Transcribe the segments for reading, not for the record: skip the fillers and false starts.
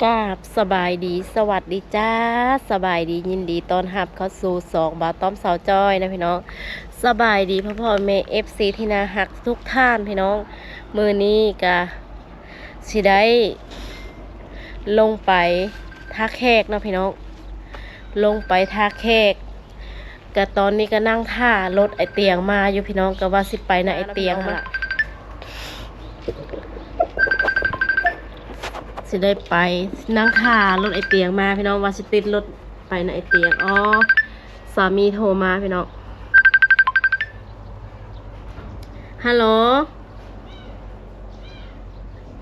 กราบสบายดีสวัสดีจ้าสบายดียินดีต้อนรับเข้าสู่2 บาทต้อมสาวจ้อยนะพี่น้องสบายดีพ่อแม่FCที่น่าฮักทุกท่านพี่น้องมือนี้กะสิได้ลงไปท่าแขกนะพี่น้องลงไปท่าแขกกะตอนนี้ก็นั่งท่ารถไอเตียงมาอยู่พี่น้องก็ว่าสิไปนะไอเตียงละสิได้ไปนั่งท่ารถไอเตียงมาพี่น้องว่าสิติดรถไปนะไอเตียงอ๋อสามีโทรมาพี่น้องฮัลโหล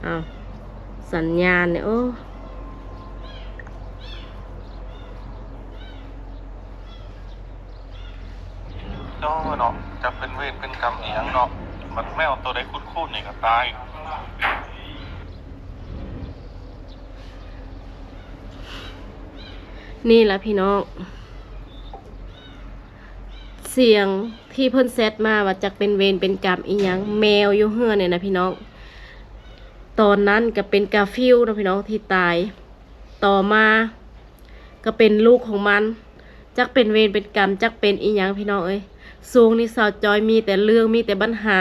อ้าวสัญญาณเนี่ยโอ้จ้อเนาะจะเป็นเวรเป็นกรรมเอียงเนาะมันแมวตัวใดคุ้นๆนี่ก็ตายนี่แหละพี่น้องเสียงที่เพิ่นเซตมาว่าจะเป็นเวรเป็นกรรมอีหยังแมวอยู่เฮือนเนี่ยนะพี่น้องตอนนั้นก็เป็นกาฟิลนะพี่น้องที่ตายต่อมาก็เป็นลูกของมันจักเป็นเวรเป็นกรรมจักเป็นอีหยังพี่น้องเอ้ยสูงนี่สาวจอยมีแต่เรื่องมีแต่ปัญหา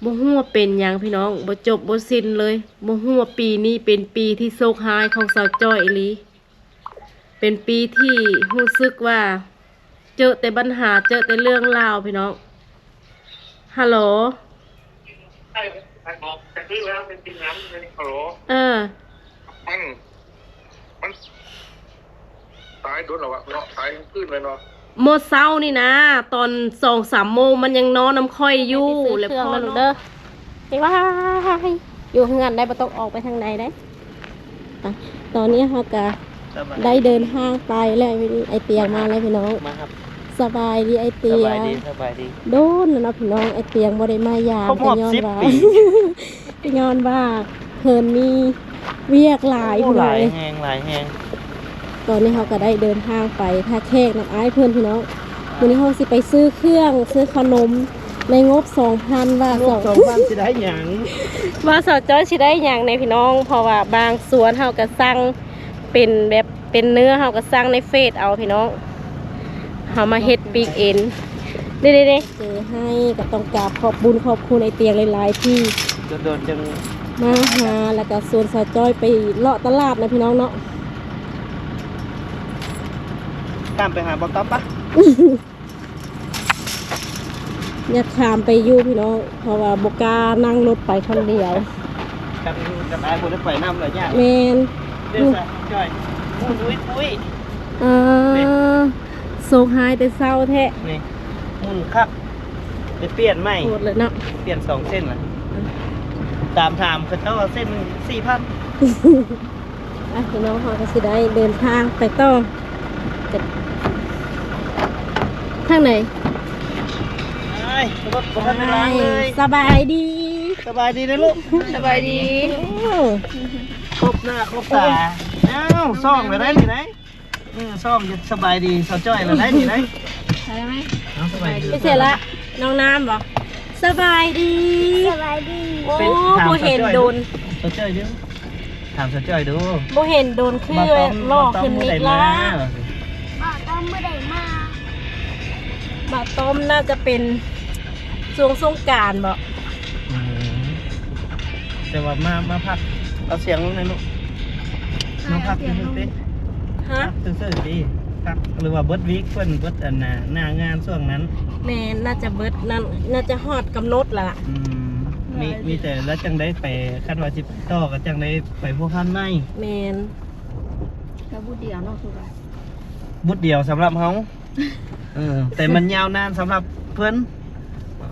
บ่ฮู้ว่าเป็นหยังพี่น้องบ่จบบ่สิ้นเลยบ่ฮู้ว่าปีนี้เป็นปีที่โศกหายของสาวจอยอีหลีเป็นปีที่รู้สึกว่าเจอแต่ปัญหาเจอแต่เรื่องราวพี่น้องฮัลโหลใช่บอกจะซื้อแล้วเป็นจริงแล้วเป็นฮัลโหลมันตายโดนหรอวะเนาะตายขึ้นเลยเนาะหมดเศร้านี่นะตอน2-3 โมงมันยังนอนน้ำค่อยอยู่เลยพ่อเด้อไอ้ว่าอยู่ข้างานได้บ่ต้องออกไปทางไหนได้ตอนนี้เขาก็ได้เดินห้างไปแล้วไอเตียงมาแล้วพี่น้องมาครับสบายดีไอเตียงสบายดีโดนแล้วนะพี่น้องไอเตียงบ่ได้มายามก็ย้อนว่าก็ย้อนว่าเพิ่นมีเวียกหลายพี่น้องหลายแหงตอนนี้เขาก็ได้เดินทางไปท่าแขกน้ำอ้ายเพื่อนพี่น้องวันนี้เขาสิไปซื้อเครื่องซื้อขนมในงบ 2,000 ว่า2,000สิได้หยังว่าสาวจ้อยสิได้หยังในพี่น้องเพราะว่าบางสวนเขาก็สั่งเป็นแบบเป็นเนื้อเขาก็สั่งในเฟซเอาพี่น้องเขามาเฮ็ดปีกเอ็นเด้ๆเจอให้ก็ต้องกราบขอบบุญขอบคุณไอเตียงหลายๆที่โดนจังมาหาแล้วก็ส่วนสาวจ้อยไปเลาะตลาดนะพี่น้องเนาะข้ามไปหาบอต๊อบปะ อยากข้ามไปอยู่พี่น้องเพราะว่าบกล้านั่งรถไปคนเดียวกับไอ้คนได้ไปน้ำเลยเนี่ยแมนเดี๋ยวจ่อยปุ้ยโซหายแต่เศร้าแท้นี่มุ่นครับไปเปลี่ยนใหม่โหดเลยเนาะเปลี่ยน2 เส้นละตามถามคือเจ้าเส้น 4,000พี่น้องเขาก็สิได้เดินทางไปต่อทางไหนรถทันล้างเลยสบายดีนะลูกสบายดีครบหน้าครบตาซ่อมไปได้ที่ไหนซ่อมจะสบายดีสาวจ้อยเราได้ที่ไหนใช่ไหมสบายดีไม่เสร็จละน้องน้ำบอกสบายดีโอ้โบเห็นโดนสาวจ้อยดูถามสาวจ้อยดูโบเห็นโดนคือลอกขึ้นนิดละบ่ต้มเมื่อใดมาบ่ต้มน่าจะเป็นช่วงสงกรานต์บ่แต่ว่ามาพักเอาเสียงลงในลูกมาพักซื่อๆดิฮะซื่อๆดิพักหรือว่าเบิร์ดวีคเพิ่นเบิร์ดหน้างานช่วงนั้นแม่น่าจะเบิร์ดนั่นน่าจะฮอดกำหนดละมีแต่แล้วจังได้ไปคันว่าสิต่อก็จังได้ไปพวกท่านในแม่นแล้วบุเดียวเนาะคือว่าบุดเดียวสำหรับเฮาแต่มันยาวนานสำหรับเพิ่น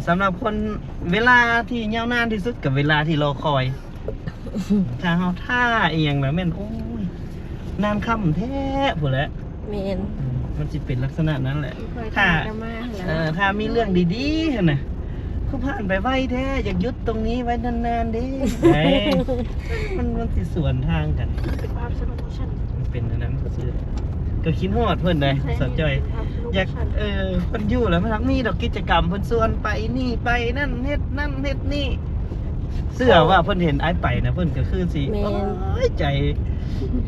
สำหรับคนเวลาที่ยาวนานที่สุดกับเวลาที่รอคอยถ้าเฮาท่าเอียงแล้วแม่นโอ้ยนานค่ำแท้พุ่นแหละแม่นมันสิเป็นลักษณะนั้นแหละถ้ามีเรื่องดีๆหั่นน่ะคือผ่านไปไวแท้อยากหยุดตรงนี้ไว้นานๆดิมันสิสวนทางกันมันเป็นอันนั้นก็คือก็คิดฮอดเพิ่นได้สนใจอยากเพิ่นอยู่แล้วมันมีดอกกิจกรรมเพิ่นชวนไปนี่ไปนั่นเฮ็ดนี่ เสื้อว่าเพิ่นเห็นไอ้ไปนะเพิ่นก็คือสิ แม่น โอ้ยใจ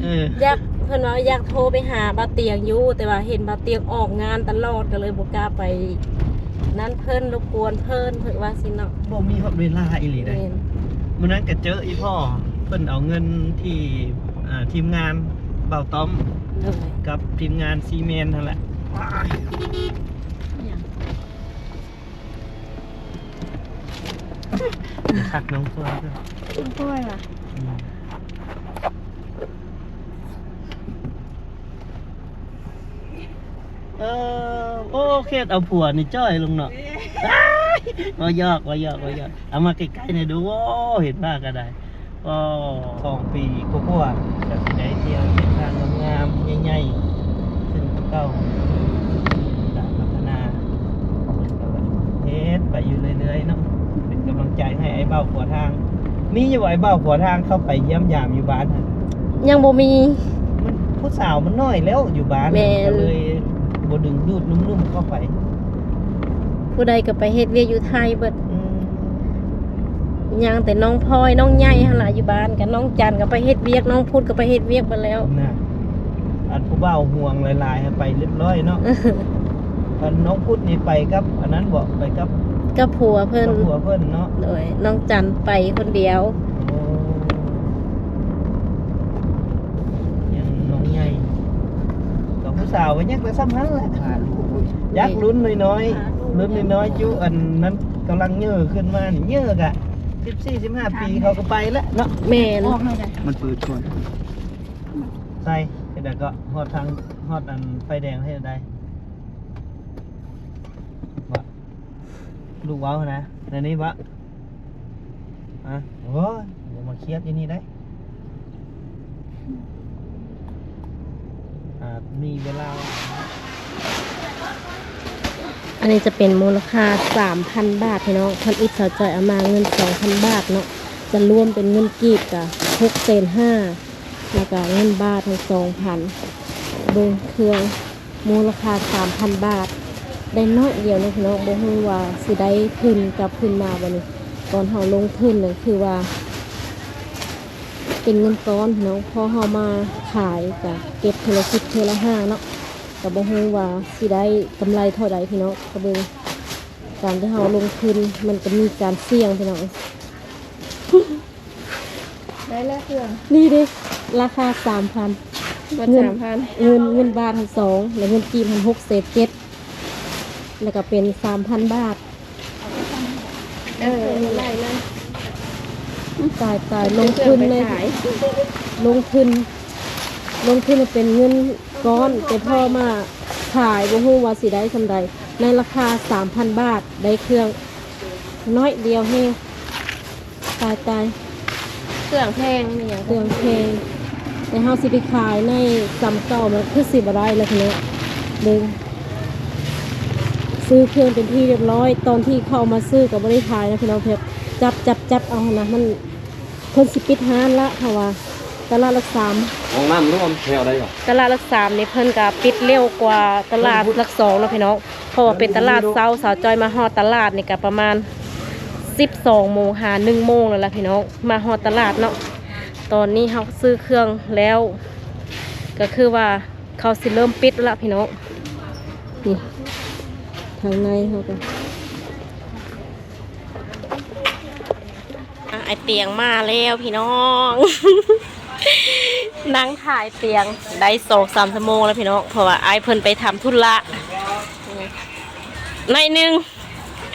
อ อยากเพิ่นว่าอยากโทรไปหาบ่าวเตียงอยู่แต่ว่าเห็นบ่าวเตียงออกงานตลอดก็เลยบ่กล้าไปนั่นเพิ่นรบกวนเพิ่นว่าสิเนาะ บ่มีฮอดเวลาอีหลีได้ แม่น มื้อนั้นก็เจออีพ่อเพิ่นเอาเงินที่ทีมงานเบาต้อม เลย กับทีมงานซีเมนต์นั่นแหละคักน้องตัวด้วย คุณพ่อยว่ะ โอเคเอาผัวนี่จ้อยลงเนาะว่ายอกเอามาใกล้ๆหน่อยดูโอ้เห็นมากก็ได้ก็2 ปีกว่าๆจะสิได้เที่ยวเส้นทางงามๆใหญ่ๆขึ้นเก้าการพัฒนาเฮ็ดไปอยู่เรื่อยๆเนาะเป็นกำลังใจให้ไอ้เบ้าขัวทาง มีอยู่ไอ้เบ้าขัวทางเข้าไปเยี่ยมยามอยู่บ้านฮะ ยังบ่มี มันผู้สาวมันน้อยแล้วอยู่บ้าน แม่น ก็เลยบ่ดึงดูดนุ่มๆเข้าไป ผู้ใดก็ไปเฮ็ดเวียกอยู่ไทยเบิด อืม ยังแต่น้องพลอยน้องใหญ่หั่นล่ะอยู่บ้านกับน้องจันก็ไปเฮ็ดเวียกน้องพุดก็ไปเฮ็ดเวียกเบิดแล้ว น่ะอันผู้เบ้าห่วงหลายๆให้ไปเรียบร้อยเนาะอันน้องพุทธนี่ไปกับอันนั้นบอกไปกับ ก็ผัวเพิ่น กับผัวเพิ่นเนาะ เลยน้องจันไปคนเดียว โอ้ยังน้องใหญ่กับผู้สาวก็ยังไปซ้ำนั้นแหละยักษ์ลุ้นน้อยๆลุ้นน้อยๆจุอันนั้นกำลังเยอะขึ้นมานี่เยอะกะ14-15 ปีเขาก็ไปแล้วเนาะ แม่น ออกหน่อยเลย มันเปิดชวนใส่เดี๋ยวก็ฮอดทางฮอดอันไฟแดงให้ได้วะลูกเว้านะในนี้วะอ่ะโอ้ยเดี๋ยวมาเครียดที่นี่ได้มีเวลา อันนี้จะเป็นมูลค่า 3,000 บาทพี่น้องคนอิสาวจอยเอามาเงิน 2,000 บาทเนาะจะรวมเป็นเงินกีบกับ6,500,000แล้วก็เงินบาทใน2,000เบิ่งเครื่องมูลค่า 3,000 บาท ได้น้อยเดียวนะพี่น้องบ่ฮู้ว่าสิได้ทุนกลับคืนมาบ่นี่ตอนเฮาลงทุนน่ะคือว่า เป็นเงินก้อนพี่น้องพอเฮามาขายก็เก็บเทอละ10เทอละ5เนาะก็บ่ฮู้ว่าสิได้กำไรเท่าใดพี่น้องก็เบิ่งการที่เฮาลงทุนมันก็มีการเสี่ยงพี่น้อง ได้แล้วเครื่อง นี่เด้ราคา 3,000 บัตร3,000 เงินบาททั้งสองแล้วเงินกีบทั้ง6เศษ7แล้วก็เป็น 3,000 บาท ไล่เลย ตายลงทุนเลย ขาย ลงทุนมันเป็นเงินก้อนแต่พ่อมาขายบ่ฮู้ว่าสิได้สำใดในราคา 3,000 บาทได้เครื่องน้อยเดียวแฮงตาย เครื่องแพงนี่อย่าง เครื่องเพลงแต่เฮาสิไปขายในจำเก่ามันคือสิบ่ได้แล้วทีนี้เบิ่งซื้อเครื่องเป็นที่เรียบร้อยตอนที่เข้ามาซื้อก็บ่ได้ขายนะพี่น้องเพิ่นจับเอาหั่นนะมันเพิ่นสิปิดร้านละเพราะว่าตลาดหลัก 3 ห้องน้ำร่วมแถวได้หรอ ตลาดหลัก 3นี่เพิ่นก็ปิดเร็วกว่าตลาดหลัก 2เนาะพี่น้องเพราะว่าเป็นตลาดเช้าสาวจอยมาฮอดตลาดนี่ก็ประมาณ12 โมงหา 1 โมงแล้วล่ะพี่น้องมาฮอดตลาดเนาะตอนนี้เฮาซื้อเครื่องแล้ว ก็คือว่าเขาสิเริ่มปิดแล้วล่ะพี่น้องนี่ทางในเขาก็ไอเตียงมาแล้วพี่น้อง นั่งถ่ายเตียงได้2-3 ชั่วโมงแล้วพี่น้องเพราะว่าไอเพิ่นไปทำธุระหน่อยหนึง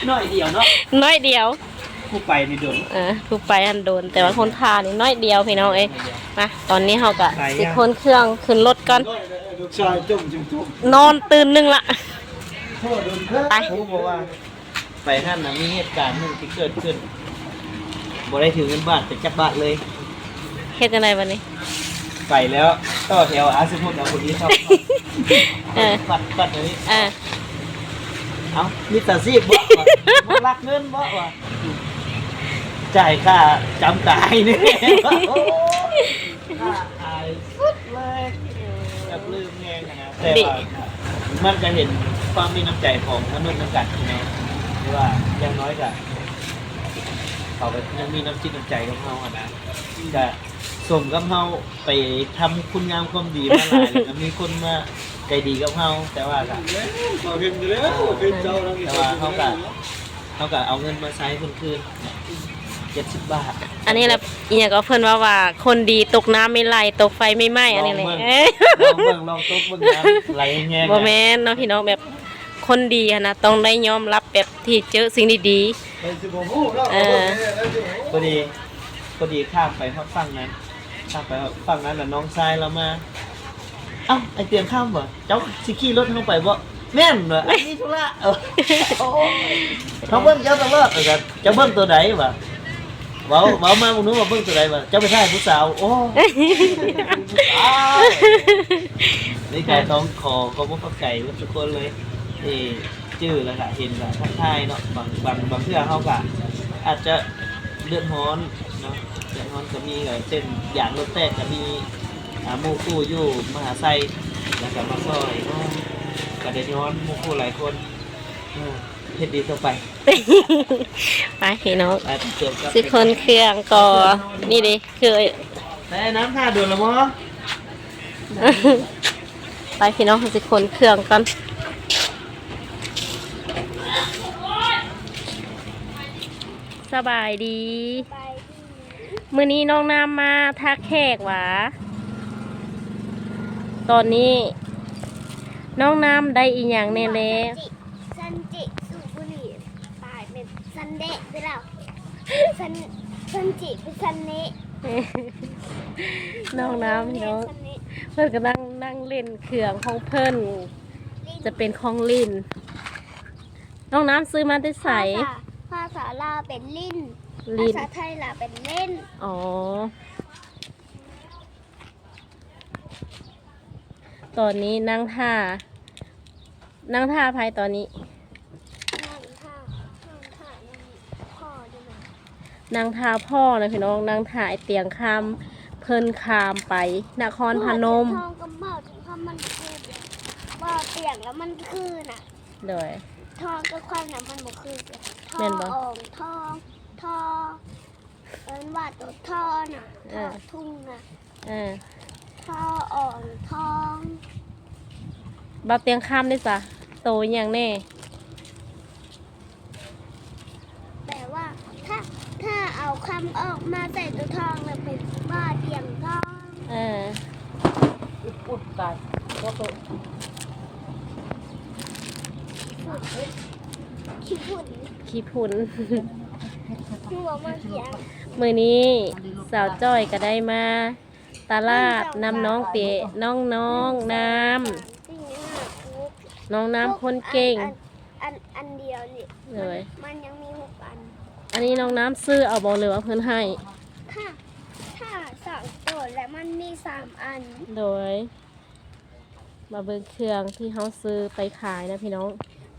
น้อยเดียวเนาะ น้อยเดียว ผู้ไปนี่โดน ผู้ไปอันโดนแต่ว่าคนทานี่น้อยเดียวพี่น้องเอ้ยมาตอนนี้เขาก็ ไปยัง สิคนเครื่องขึ้นรถก่อน ลูกชายจุ่ม นอนตื่นหนึงละ ไป ผมบอกว่าไปท่านนะมีเหตุการณ์หนึ่งที่เกิดขึ้นบ่ได้ถือเงินบาทไปจับบาทเลย เฮ็ดจังไดบัดนี้ ไปแล้วต่อแถวอาสมมุติเอาคนนี้ชอบ เออ ปัดอันนี้ อ่า เอามิตรซีบบ่วะบ่รักเงินบ่วะจ่ายค่าจำตายนี่โอ้ค่าอายสุดเลยกับลืมแงงนะแต่ว่ามันจะเห็นความมีน้ำใจของมนุษย์น้ำกันใช่ไหมหรือว่าอย่างน้อยก็ เขาก็ยังมีน้ำจิตน้ำใจกับเขาอะนะก็สมกับเขาไปทำคุณงามความดีมาหลายแล้วก็มีคนมาใจดีกับเขาแต่ว่าก็แต่ว่าเขาก็เอาเงินมาใช้คนคืน70 บาท อันนี้แหละอีหยังก็เพิ่นว่าคนดีตกน้ำไม่ไหลตกไฟไม่ไหม้อันนี้แหละ ลองตกเบิ่งน้ำไหลแง่ บ่แม่นเนาะพี่น้องแบบคนดีอะนะต้องได้ยอมรับแบบที่เจอสิ่งดีๆพอดีข้ามไปฝั่งนั้นข้ามไปฝั่งนั้นน่ะน้องชายเรามาเอ้าไอเตียงข้ามบ่เจ้าสิขี่รถเข้าไปบ่แม่นบ่อันนี้ธุระเขาเบิ่งเจ้าตลอดเจ้าเบิ่งตัวใดบ่เว้ามาบ่รู้ว่าเบิ่งตัวใดบ่เจ้าไปถ่ายผู้สาวโอ้นี่ไก่ท้องคอเขาบ่เข้าใจว่าทุกคนเลยนี่ชื่อแล้วก็เห็นก็ทักทายเนาะบางเทื่อเฮาก็อาจจะเลือดร้อนเนาะเลือดร้อนก็มีก็เช่นอย่างรถแตกก็มีหมู่คู่อยู่มหาไซแล้วก็มาซอยก็ได้ย้อนหมู่คู่หลายคนเฮ็ดดีต่อไป ไปพี่น้อง ไปเกี่ยวกับ สิคนเครื่องก่อนี่ดิคือ แต่น้ำท่าโดนละมั้ง ไปพี่น้องสิคนเครื่องก่อนสบายดีมื้อนี้น้องน้ำมาทักแขกหวาตอนนี้น้องน้ำได้อีหยังแน่แล้ว ซันจิสูบบุหรี่ตายเป็นซันเดะไปแล้วซันจิเป็นซันเนะ น้องน้ำพี่น้อง ซันเนะ เพื่อนก็นั่งเล่นเครื่องของเพิ่นจะเป็นของลิ้นน้องน้ำซื้อมาได้ใส่ ภาษาลาวเป็นลิ้น ลิ้ ภาน ษาไทยลาวเป็นเล่น อ๋อตอนนี้นั่งท่าภายตอนนี้ นั่งท่านั่งพ่อด้วยนะ นั่งท่าพ่อนะพี่น้องนั่งท่าไอเตียงคำเพิ่นคามไปนครพนม ทองกับเบ้าถึงคำมันคือว่าเตียงแล้วมันคือน่ะ โดย ทองกับความน่ะมันบ่คือท แม่ อง นบ่ อ่องทองทอว่าตัวทอน่ะทอทุ่งน่ะ เออ ทออ่องทอง บ่าวเตียงคำได้จ้ะโตอย่างแน่ แปลว่าถ้าเอาคำออกมาใส่ตัวทองแล้วเป็นบ้าเตียงทอง เอออุดตายก็โต ขี้ฝุ่น ขี้พุ่น หัวมาเขียง มื้อนี้สาวจ้อยก็ได้มาตลาดนำน้องเตะน้องน้ำ จริงนะปุ๊บ น้องน้ำคนเก่ง อันเดียวนี่ เลย มันยังมี6 อัน อันนี้น้องน้ำซื้อเอาบอกเลยว่าเพิ่นให้ ถ้า2 ตัวและมันมี3 อัน โดย มาเบิ่งเครื่องที่เขาซื้อไปขายนะพี่น้อง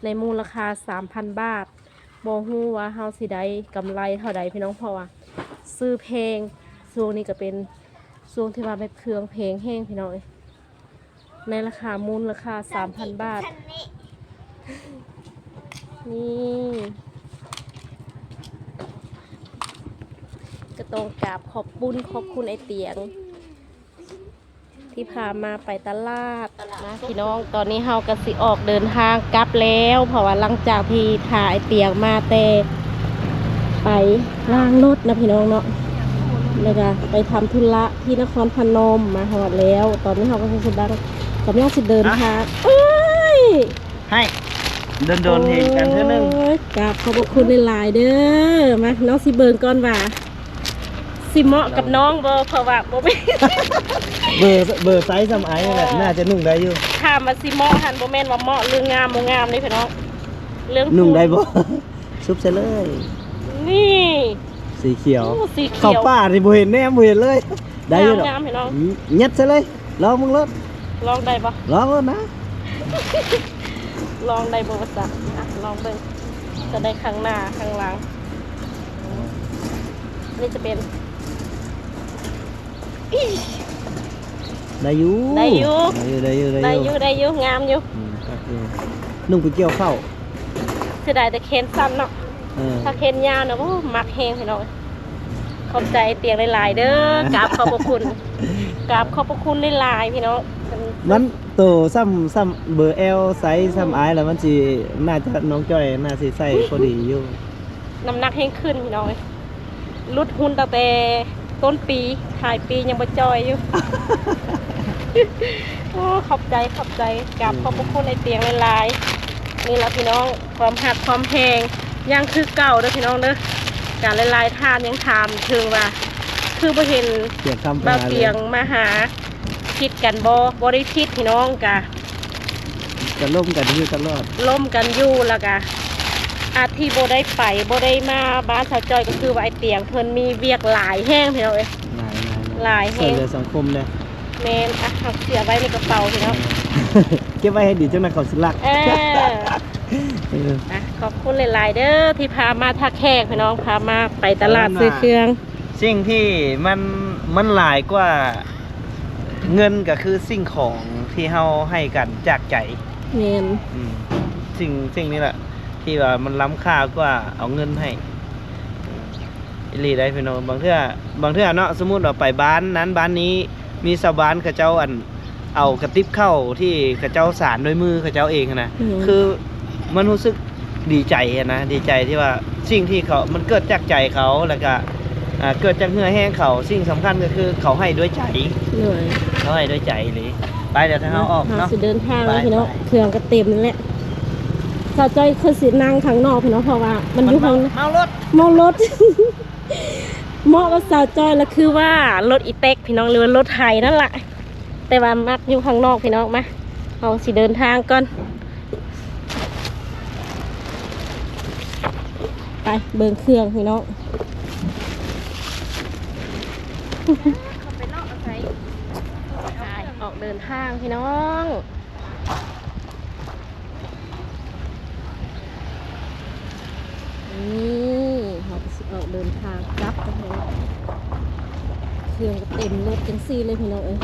ในมูลค่า 3,000 บาทบ่ฮู้ว่าเฮาสิได้กำไรเท่าใดพี่น้องเพราะว่าซื้อเพลงช่วงนี้ก็เป็นช่วงที่ว่าแบบเครื่องเพลงแห้งพี่น้องเอ้ยในราคามูลค่า 3,000 บาท คันนี้ นี่ก็ต้องกราบขอบคุณไอเตียง ที่พามาไปตลาดนะพี่น้องตอนนี้เฮาก็สิออกเดินทางกลับแล้วเพราะว่าหลังจากที่ถ่ายเตียงมาแต่ไปล้างรถนะพี่น้องเนาะแล้วก็ไปทำธุระที่นครพนมมาหอดแล้ว ตอนนี้เฮาก็สิดังกำลังสิเดินทางเอ้ย ให้โดนเห็นกันเท่านึง โอ้ยกราบขอบคุณหลายๆเด้อมาน้องสิเบิ่งก่อนว่าสิเหมาะกับน้องบ่เพราะว่าบ่เป็น เบอร์ไซส์สมัยนี่แหละน่าจะนุ่งได้อยู่ ถ้ามาสิเหมาะหันบ่แม่นว่าเหมาะเรื่องงามบ่งามเลยพี่น้องเรื่อง นุ่งได้บ่ ซุปเซเลย นี่ สีเขียว โอ้สี เข้า เขียว ป่าที่บ่เห็นแน่บ่เห็นเลย ได้อยู่ดอก งามๆพี่น้อง ยัดซะเลยลองมึงรถ ลองได้บ่ ลองรถนะ ลองได้บ่ว่าซะอ่ะลองเบิ่งจะได้ข้างหน้าข้างหลังนี่จะเป็น ได้อยู่ ได้อยู่ ได้อยู่ งามอยู่ ครับนุ่งไปเกี่ยวข้าว เสียดายแต่เคนสั้นเนาะ ฮ ถ้าเคนยาวนะโอ้มักแห้งพี่น้องขอบใจเตียงหลายๆเด้อกราบขอบพระคุณกราบขอบพระคุณหลายๆพี่น้อง มันโตซ้ำเบอร์ L ไซส์ซ้ำไอแล้วมันสิน่าจะน้องจ้อยน่าสิใส่พอดีอยู่ น้ำหนักแห้งขึ้นพี่น้องลดหุ่นตั้งแต่ต้นปีถ่ายปียังบ่จอยอยู่ โอ้ขอบใจกราบขอบพระคุณในเตียงหลายๆนี่แหละพี่น้องความหักความแพงยังคือเก่าเด้อพี่น้องเด้อการหลายๆท่านยังถามถึงว่าคือบ่เห็น เสียงคำ บ่าวเตียงมาหาคิดกันบ่ได้คิดพี่น้องกะ จะล่มกันอยู่ตลอด ล่มกันอยู่แล้วกะอาทิบ่ได้ไปบ่ได้มาบ้านสาวจอยก็คือว่าไอเตียงเพิ่นมีเวียกหลายแห้งพี่น้องเอ้ย หลายแฮง ช่วยเหลือสังคมเลย แม่นอ่ะเอาเสียไว้ในกระเป๋าพี่น้อง เก็บไว้ให้ดีเจ้าหน้าเขาสิลัก เอออ่ะขอบคุณหลายๆเด้อที่พามาทักแขกพี่น้องพามาไปตลาดซื้อเครื่อง สิ่งที่มันหลายกว่าเงินก็คือสิ่งของที่เฮาให้กันจากใจ แม่น อืมสิ่งนี้แหละที่ว่ามันล้ำค่ากว่าเอาเงินให้อิลีได้พี่น้องบางเทื่อเนาะสมมุติเราไปบ้านนั้นบ้านนี้มีชาวบ้านเขาเจ้าเอากระติบเข้าที่เขาเจ้าสารด้วยมือเขาเจ้าเองนะคือมันรู้สึกดีใจนะดีใจที่ว่าสิ่งที่เขามันเกิดจากใจเขาแล้วก็เกิดจากเหงื่อแห้งเขาสิ่งสำคัญก็คือเขาให้ด้วยใจ เหนื่อย เขาให้ด้วยใจเลยไปเดี๋ยวถ้าเขาออกเนาะ สิเดินทางแล้ว ไป พี่น้อง ไป เครื่องก็เต็มนั่นแหละสาวจอยคือสินั่งข้างนอกพี่น้องเพราะว่ามันอยู่ข้าง เมารถ มองรถ เหมาะกับสาวจอยแล้วคือว่ารถอีเต็กพี่น้องหรือว่ารถไถนั่นแหละแต่ว่ามักอยู่ข้างนอกพี่น้องมาเอาสิเดินทางก่อนไปเบิ่งเครื่องพี่น้องออกเดินทางพี่น้องนี่เราไปสิออกเดินทางกลับกันเลยเครื่องก็เต็มรถจังซี่เลยพี่น้องเอ้ย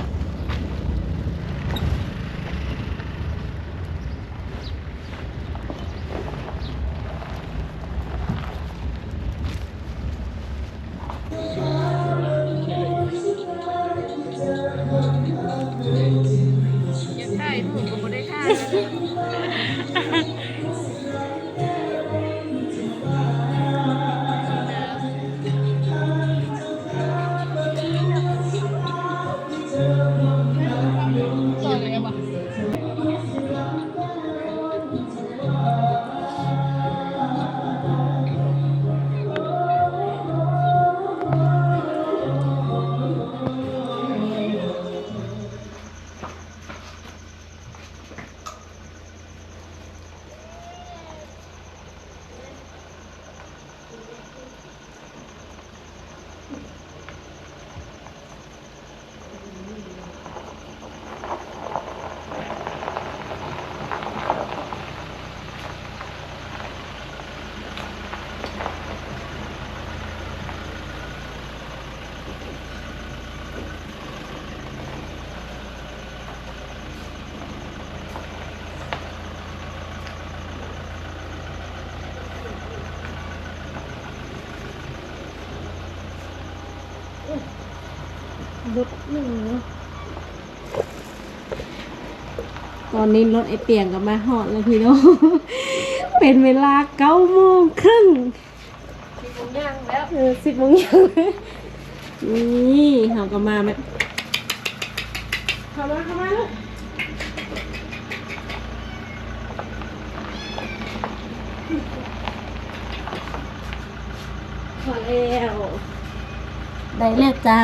รถหนึ่งตอนนี้รถไอเตียงกับมาหอดแล้วพี่น้อง เป็นเวลา9:30 10:00 นแล้ว10:00 นนี่เขาก็มาแบบเข้ามาลูกพอแล้วได้แล้วจ้า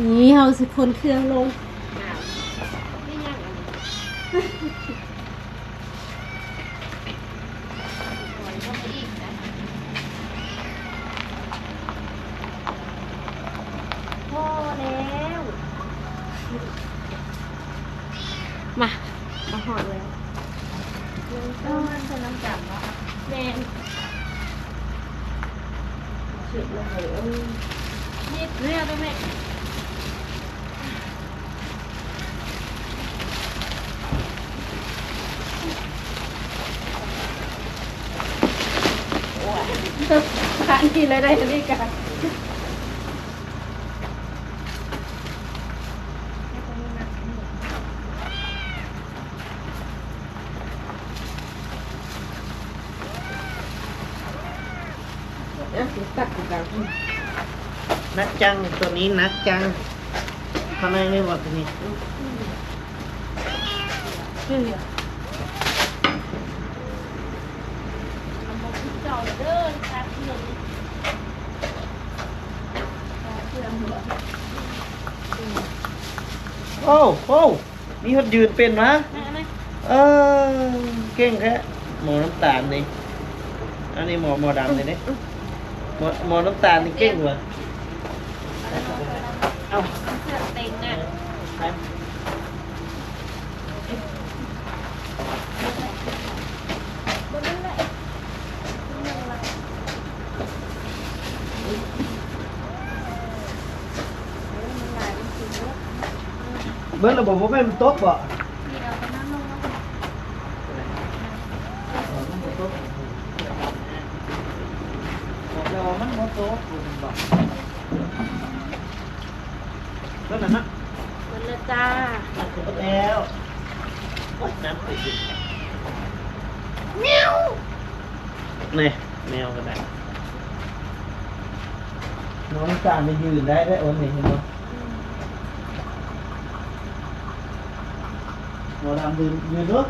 นี่เขาสิคนเครื่องลงพอแล้วมาหอดแล้วก็มันจะน้ำจับเนาะแมนฉุดลงเลยนิดเรียบด้วยแม่ กินอะไรได้นี่กันตักกัน นักจังตัวนี้นักจังทำไมไม่บอกตัวนี้ โอ้โหมีคนยืนเป็นนะเออเก่งแค่หมอน้ำตาลนี่อันนี้หมอดำเลยเนี่ยหมอน้ำตาลนี่เก่งว่ะเอา เสื้อเต็งอ่ะ ไปเบิ้ลระบบว่าเป็นโต๊ะบ่เรามันโมโต๊ะบ่แล้วนั่นนะ มันละจ้า หมดแล้วน้ำไปกิน แมว นี่แมวก็ได้น้องตาไม่ยืนได้โอนนี่เห็นไหมหมอดำยืนด้วย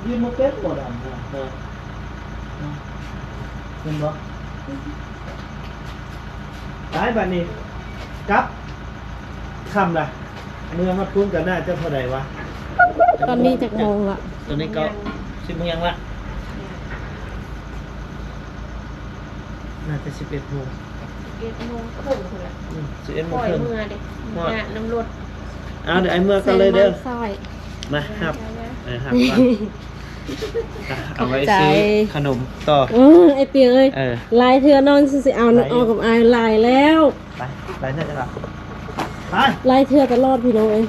ยืนมาเป็ดหมอดำเห็นบ่ตายบัดนี้กับคำละเมื่อมาคุ้นกันน่าจะเท่าไหร่วะ ตอนนี้จะโมงละ ตอนนี้ก็10 โมงยังละน่าจะ11 โมง 11 โมงครึ่งคนละ 11 โม ป ง ล่อย ครึ่ง เมื่อเด็กน้ำรถ เอาเดี๋ยวไอ้เมื่อก็เลยเด้อ ซอย มาครับครับก่อนเอาไว้ซื้อขนมต่อ ไอเตียงเอ้ย เออ ลายเทือนอนสิเอาน้องออกกับอายลายแล้ว ไปน่าจะหลับไป ลายเทือตลอดพี่น้องเอ้ย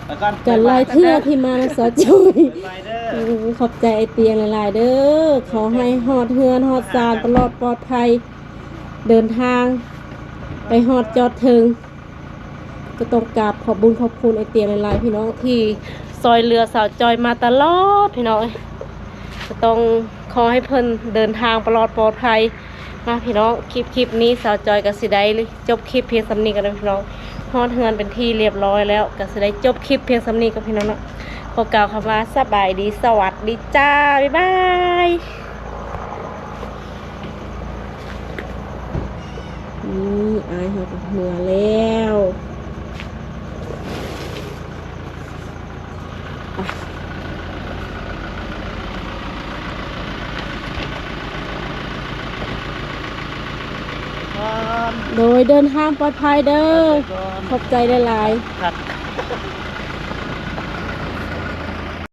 ไปก่อน กับลายเทือที่มาสอจอย ไปเด้อ ขอบใจไอเตียงหลายๆเด้อขอให้ฮอดเฮือนฮอดซานตลอดปลอดภัย เดินทาง ไปฮอดจอดถึงก็ต้องกราบขอบบุญขอบคุณไอเตียงหลายๆพี่น้องที่ซอยเรือสาวจอยมาตลอดพี่น้องก็ต้องขอให้เพิ่นเดินทางปลอดภัยนะพี่น้องคลิปนี้สาวจอยกับสิได้จบคลิปเพียงสำนีกันนะพี่น้องฮอดเฮือนเป็นที่เรียบร้อยแล้วก็สิได้จบคลิปเพียงสำนีกับพี่น้องเนาะขอกล่าวคำว่าสบายดีสวัสดีจ้าบ๊ายบายนี่อายเขาเหนือแล้วโดยเดินทางปลอดภัยเด้อ ขอบใจหลายๆ ครับ